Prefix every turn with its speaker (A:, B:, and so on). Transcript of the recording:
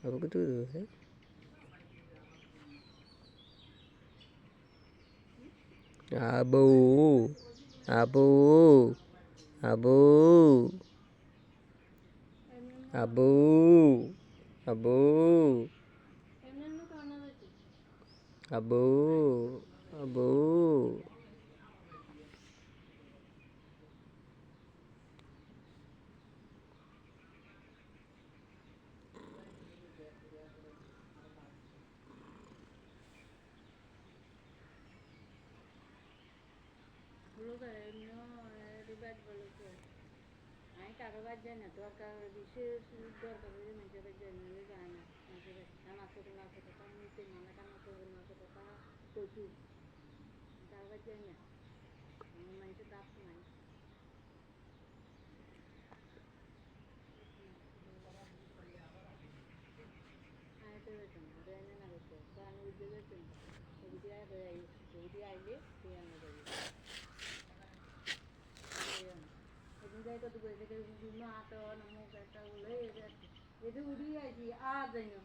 A: Apa gitu tuh? Abu, abu, abu, abu, abu, abu, abu.
B: আমি কারো বাদ যাই না দরকার বিশেষ দরকার হলে নিজের বাদ যাই না যায় না নিজের কারণ আছে তো না আছে কথা নিতে মানে কারণ আছে না আছে কথা কচু কারো বাদ যাই না আমার মানুষের দাঁত নাই আমি তো বেতন না দেয় না বেতন তো আমি বুঝতে বেতন ওগুলি আইলে তুই আনতে যাবি এদিন যাই কত করে থেকে বিভিন্ন হাত মুখ একটা বলে এদের উড়িয়ে আইছি আর যাই না